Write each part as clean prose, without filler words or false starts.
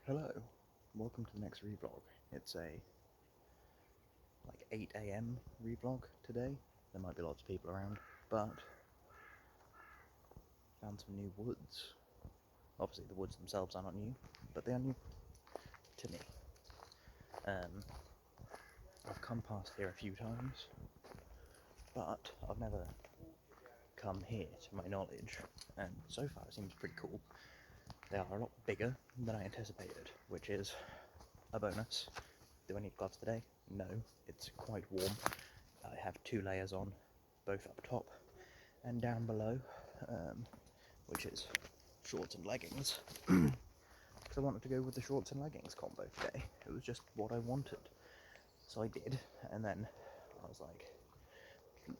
Hello, welcome to the next ReeVlog. It's a 8 a.m. ReeVlog today. There might be lots of people around, but found some new woods. Obviously the woods themselves are not new, but they are new to me. I've come past here a few times, but I've never come here to my knowledge, and so far it seems pretty cool. They are a lot bigger than I anticipated, which is a bonus. Do I need gloves today? No, it's quite warm. I have 2 layers on, both up top and down below, which is shorts and leggings. Because I wanted to go with the shorts and leggings combo today. It was just what I wanted. So I did, and then I was like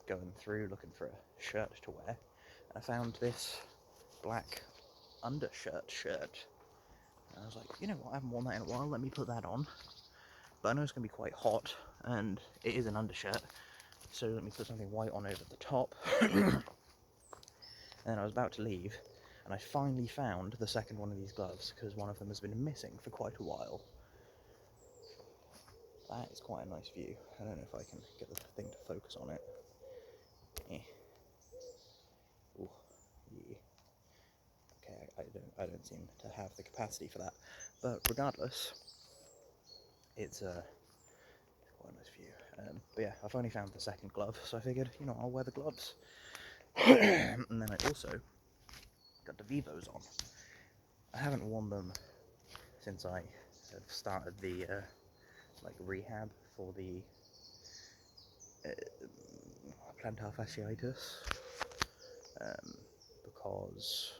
going through looking for a shirt to wear, and I found this black undershirt shirt. And I was like, you know what, I haven't worn that in a while, let me put that on. But I know it's going to be quite hot, and it is an undershirt, so let me put something white on over the top. And then I was about to leave, and I finally found the second one of these gloves, because one of them has been missing for quite a while. That is quite a nice view. I don't know if I can get the thing to focus on it. Ooh, yeah. Okay, I don't seem to have the capacity for that. But regardless, it's quite a nice view. But yeah, I finally found the second glove, so I figured, you know, I'll wear the gloves. And then I also got the Vivos on. I haven't worn them since I have started the rehab for the plantar fasciitis, because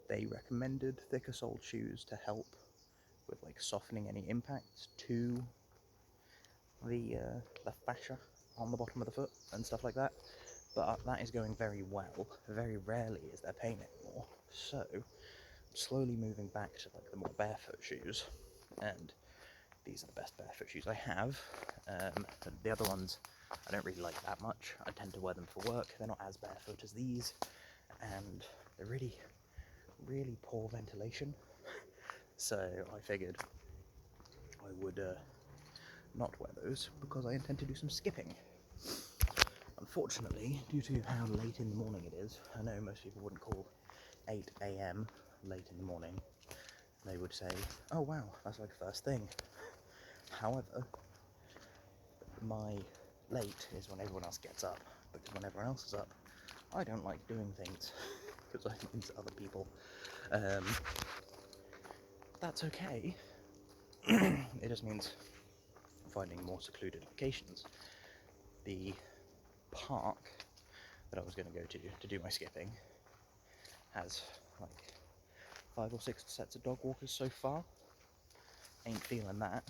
they recommended thicker soled shoes to help with softening any impacts to the fascia on the bottom of the foot and stuff like that. But that is going very well. Very rarely is there pain anymore. So I'm slowly moving back to the more barefoot shoes, and these are the best barefoot shoes I have. The other ones I don't really like that much. I tend to wear them for work. They're not as barefoot as these, and they're really, really poor ventilation. So I figured I would not wear those because I intend to do some skipping. Unfortunately, due to how late in the morning it is, I know most people wouldn't call 8 a.m. late in the morning. They would say, oh wow, that's like first thing. However, my late is when everyone else gets up, because when everyone else is up, I don't like doing things, because I think to other people. That's okay. It just means finding more secluded locations. The park that I was going to go to do my skipping has 5 or 6 sets of dog walkers so far. Ain't feeling that.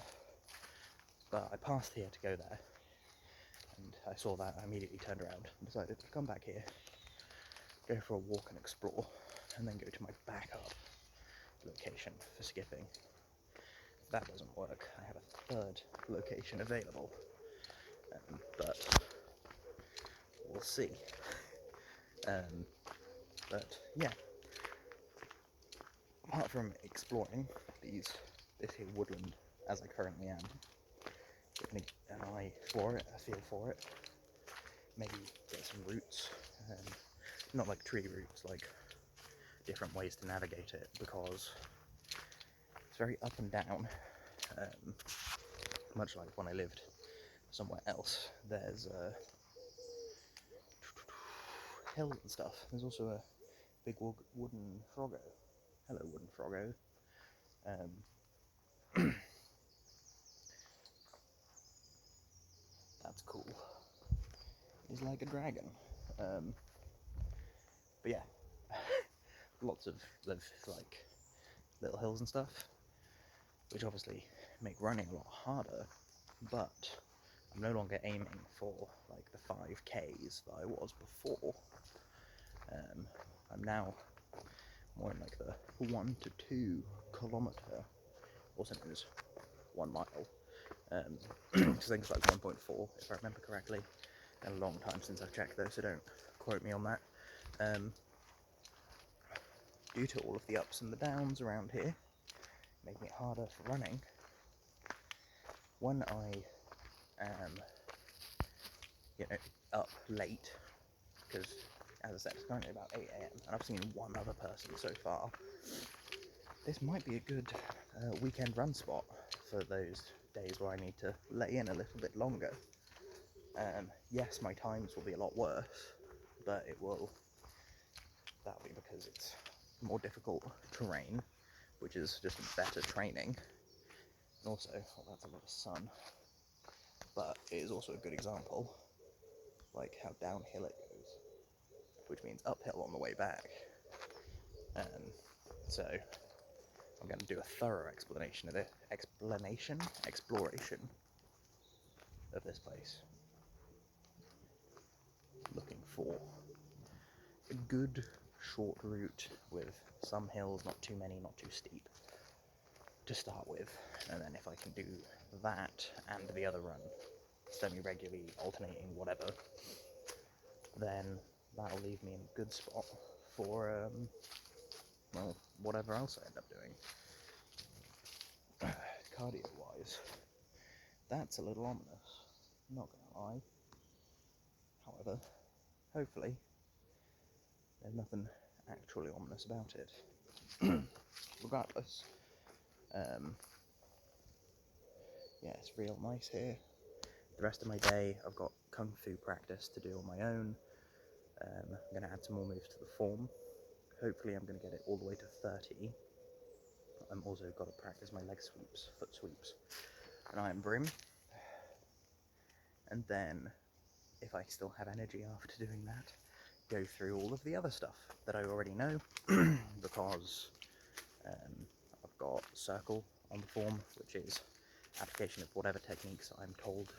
But I passed here to go there, and I saw that, I immediately turned around and decided to come back here, go for a walk and explore, and then go to my backup location for skipping. If that doesn't work, I have a third location available, but we'll see. But yeah, apart from exploring this here woodland as I currently am, getting an eye for it, a feel for it, maybe get some roots, not like tree roots, like different ways to navigate it, because it's very up and down, much like when I lived somewhere else. There's hills and stuff. There's also a big wooden froggo. Hello, wooden froggo. That's cool. He's like a dragon. But yeah, lots of little hills and stuff, which obviously make running a lot harder, but I'm no longer aiming for the 5Ks that I was before. I'm now more in the 1 to 2 kilometer, also known as 1 mile, because I think it's 1.4 if I remember correctly. Been a long time since I've checked though, so don't quote me on that. Due to all of the ups and the downs around here, making it harder for running, when I am, up late, because, as I said, it's currently about 8 AM, and I've seen one other person so far. This might be a good weekend run spot for those days where I need to lay in a little bit longer. Yes, my times will be a lot worse, but that'll be because it's more difficult terrain, which is just better training. And also, that's a lot of sun, but it is also a good example, like how downhill it goes, which means uphill on the way back. So I'm going to do a thorough exploration of this place. Looking for a good short route with some hills, not too many, not too steep, to start with, and then if I can do that and the other run semi-regularly, alternating, whatever, then that'll leave me in a good spot for, well, whatever else I end up doing. Cardio-wise, that's a little ominous, not gonna lie. However, hopefully, there's nothing actually ominous about it. Regardless, yeah, it's real nice here. The rest of my day, I've got kung fu practice to do on my own. I'm going to add some more moves to the form. Hopefully I'm going to get it all the way to 30. I'm also got to practice my leg sweeps, foot sweeps, and iron brim. And then, if I still have energy after doing that, go through all of the other stuff that I already know, because I've got circle on the form, which is application of whatever techniques I'm told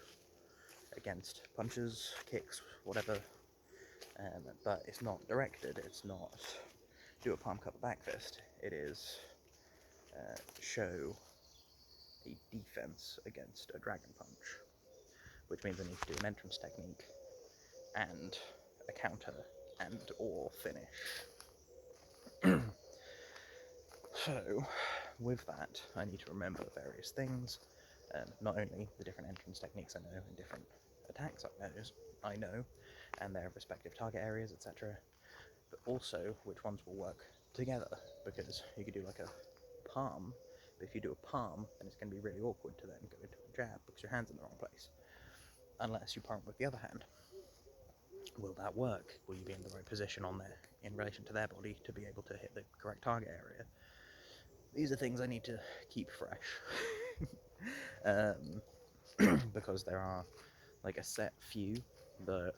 against punches, kicks, whatever, but it's not directed, it's not do a palm cup back fist, it is show a defense against a dragon punch, which means I need to do an entrance technique and a counter and or finish. So with that I need to remember various things, not only the different entrance techniques I know and different attacks I know and their respective target areas, etc., but also which ones will work together, because you could do like a palm, but if you do a palm then it's going to be really awkward to then go into a jab because your hand's in the wrong place, unless you palm with the other hand. Will that work? Will you be in the right position on there in relation to their body to be able to hit the correct target area? These are things I need to keep fresh. Because there are like a set few that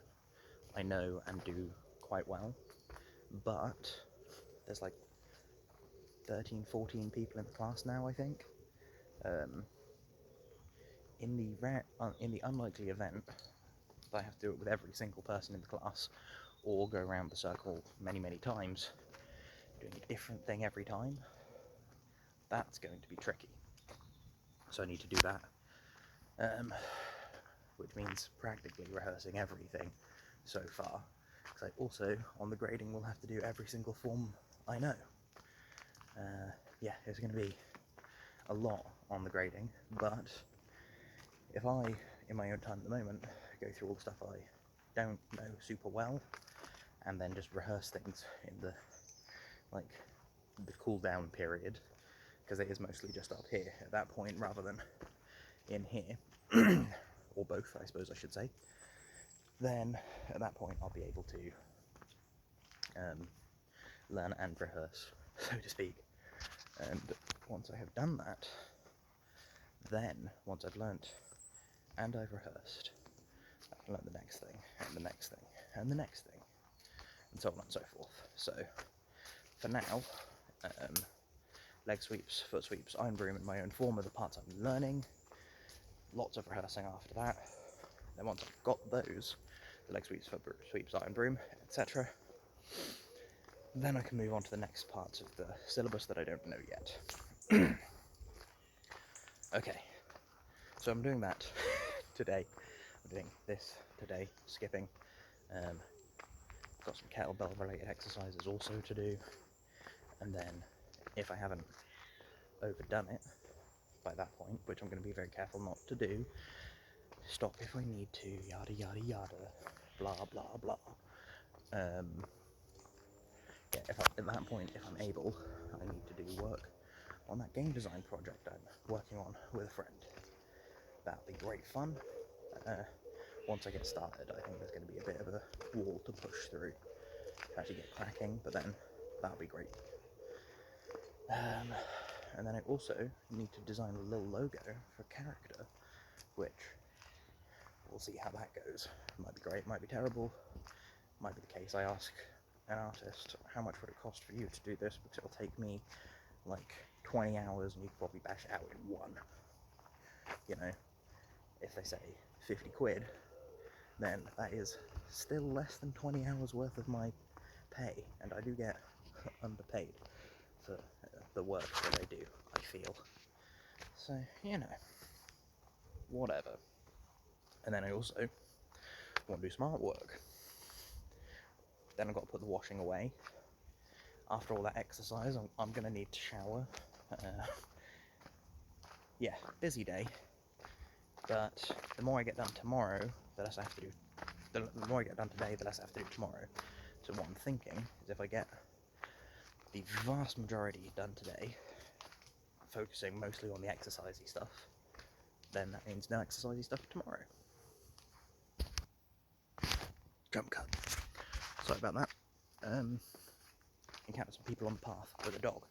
I know and do quite well, but there's like 13, 14 people in the class now, I think. In the unlikely event that I have to do it with every single person in the class, or go around the circle many, many times, doing a different thing every time, that's going to be tricky. So I need to do that, which means practically rehearsing everything so far, because I also, on the grading, will have to do every single form I know. Yeah, it's going to be a lot on the grading, but if I, in my own time at the moment, go through all the stuff I don't know super well, and then just rehearse things in the cool down period, because it is mostly just up here at that point rather than in here, or both I suppose I should say, then at that point I'll be able to learn and rehearse, so to speak. And once I have done that, then once I've learnt and I've rehearsed, I can learn the next thing, and the next thing, and the next thing, and so on and so forth. So for now, leg sweeps, foot sweeps, iron broom, and my own form are the parts I'm learning. Lots of rehearsing after that. Then once I've got those, the leg sweeps, foot sweeps, iron broom, etc., then I can move on to the next parts of the syllabus that I don't know yet. Okay, so I'm doing that today. I'm doing this today, skipping. Got some kettlebell related exercises also to do, and then if I haven't overdone it by that point, which I'm going to be very careful not to do. Stop if I need to, yada yada yada, blah blah blah. Yeah, at that point, if I'm able, I need to do work on that game design project I'm working on with a friend. That'll be great fun. Once I get started, I think there's going to be a bit of a wall to push through to actually get cracking, but then that'll be great. And then I also need to design a little logo for a character, which we'll see how that goes. Might be great, might be terrible, might be the case I ask an artist, how much would it cost for you to do this, because it'll take me like 20 hours and you can probably bash it out in one. You know, if they say 50 quid, then that is still less than 20 hours worth of my pay, and I do get underpaid for the work that I do, I feel. So, you know, whatever. And then I also want to do some artwork. Then I've got to put the washing away. After all that exercise, I'm going to need to shower. Yeah, busy day. But the more I get done tomorrow, the less I have to do. The more I get done today, the less I have to do tomorrow. So what I'm thinking is if I get the vast majority done today, focusing mostly on the exercisey stuff, then that means no exercisey stuff tomorrow. Jump cut. Sorry about that. Encountered some people on the path with a dog.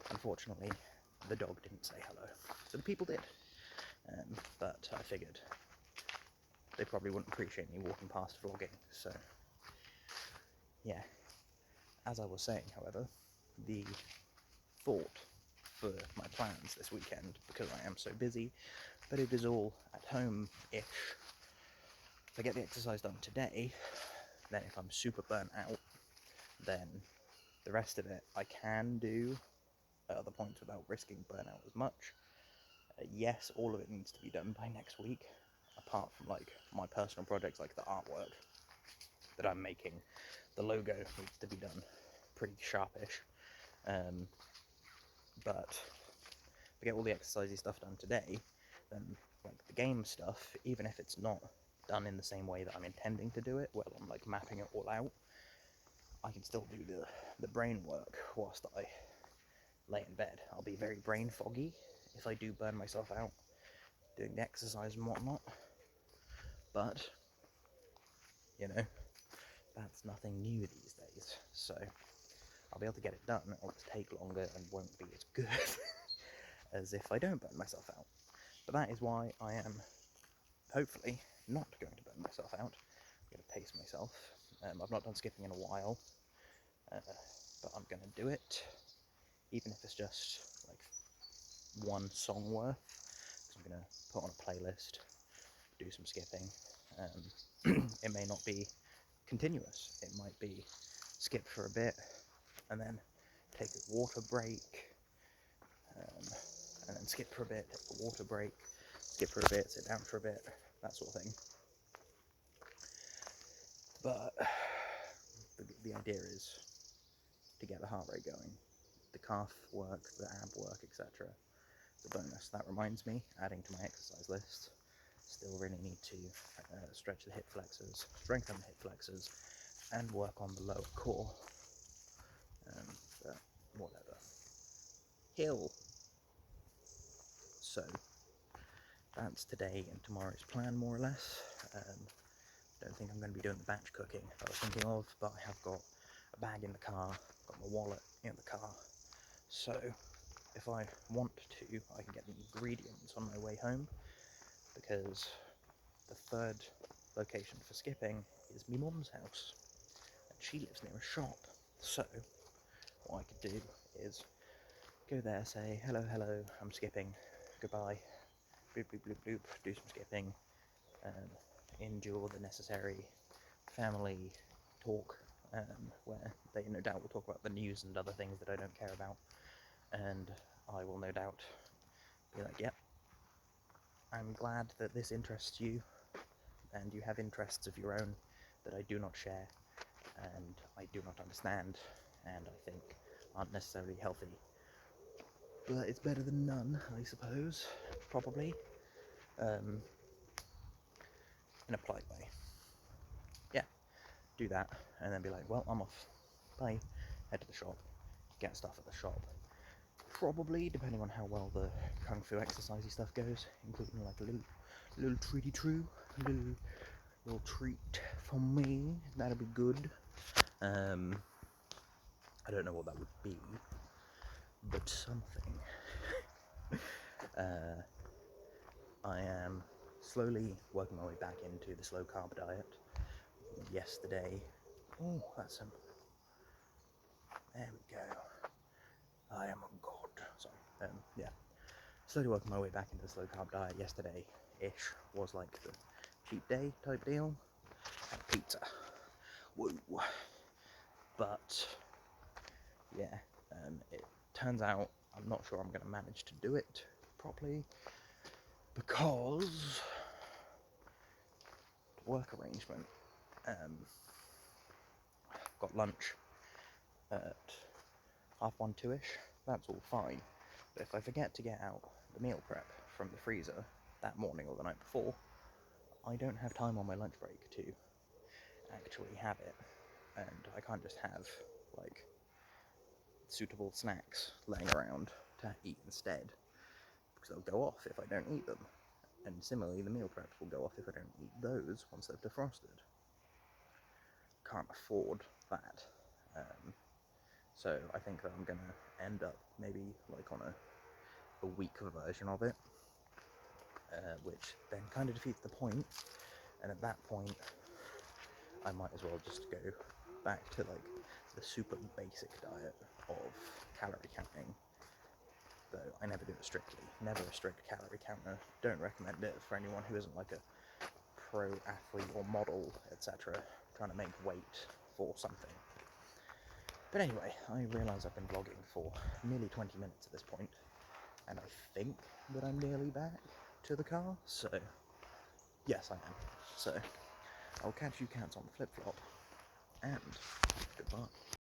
Unfortunately, the dog didn't say hello, so the people did. But I figured they probably wouldn't appreciate me walking past vlogging, so yeah. As I was saying, however, the thought for my plans this weekend, because I am so busy, but it is all at home-ish. If I get the exercise done today, then if I'm super burnt out, then the rest of it I can do at other points without risking burnout as much. Yes, all of it needs to be done by next week, apart from like my personal projects like the artwork that I'm making. The logo needs to be done pretty sharpish. But if I get all the exercisey stuff done today, then like the game stuff, even if it's not done in the same way that I'm intending to do it, well, I'm like mapping it all out, I can still do the brain work whilst I lay in bed. I'll be very brain foggy if I do burn myself out doing the exercise and whatnot, but you know, that's nothing new these days, so I'll be able to get it done. It'll just take longer and won't be as good as if I don't burn myself out. But that is why I am hopefully not going to burn myself out. I'm going to pace myself. I've not done skipping in a while, but I'm going to do it, even if it's just like one song worth. So I'm going to put on a playlist, do some skipping. It may not be continuous. It might be skip for a bit, and then take a water break, and then skip for a bit, take a water break, skip for a bit, sit down for a bit, that sort of thing. But the idea is to get the heart rate going, the calf work, the ab work, etc. The bonus. That reminds me, adding to my exercise list, still really need to stretch the hip flexors, strengthen the hip flexors, and work on the lower core. But whatever. Hill. So that's today and tomorrow's plan, more or less. Don't think I'm going to be doing the batch cooking I was thinking of, but I have got a bag in the car, got my wallet in the car, so if I want to, I can get the ingredients on my way home, because the third location for skipping is my mum's house, and she lives near a shop, so what I could do is go there, say, hello, I'm skipping, goodbye, bloop, bloop, bloop, bloop, do some skipping, endure the necessary family talk, where they no doubt will talk about the news and other things that I don't care about, and I will no doubt be like, yep, I'm glad that this interests you, and you have interests of your own that I do not share, and I do not understand, and I think aren't necessarily healthy but it's better than none, I suppose, probably, in a polite way. Yeah, do that, and then be like, well, I'm off, bye, head to the shop, get stuff at the shop, probably, depending on how well the kung fu exercisey stuff goes, including like a little treaty true, little treat for me, that'd be good. I don't know what that would be, but something. I am slowly working my way back into the slow carb diet. Yesterday, oh, that's some. There we go. I am a god. Sorry. Yeah. Slowly working my way back into the slow carb diet. Yesterday-ish was like the cheat day type deal. Had pizza. Woo. But yeah, it turns out I'm not sure I'm going to manage to do it properly because work arrangement. Got lunch at 1:30, 2ish. That's all fine. But if I forget to get out the meal prep from the freezer that morning or the night before, I don't have time on my lunch break to actually have it. And I can't just have, like, suitable snacks laying around to eat instead, because they'll go off if I don't eat them. And similarly, the meal preps will go off if I don't eat those once they've defrosted. Can't afford that. So I think that I'm going to end up maybe like on a weaker version of it, which then kind of defeats the point. And at that point, I might as well just go back to like the super basic diet of calorie counting. Though I never do it strictly. Never a strict calorie counter. Don't recommend it for anyone who isn't like a pro athlete or model, etc., trying to make weight for something. But anyway, I realise I've been vlogging for nearly 20 minutes at this point, and I think that I'm nearly back to the car, so yes I am. So I'll catch you cats on the flip-flop, and goodbye.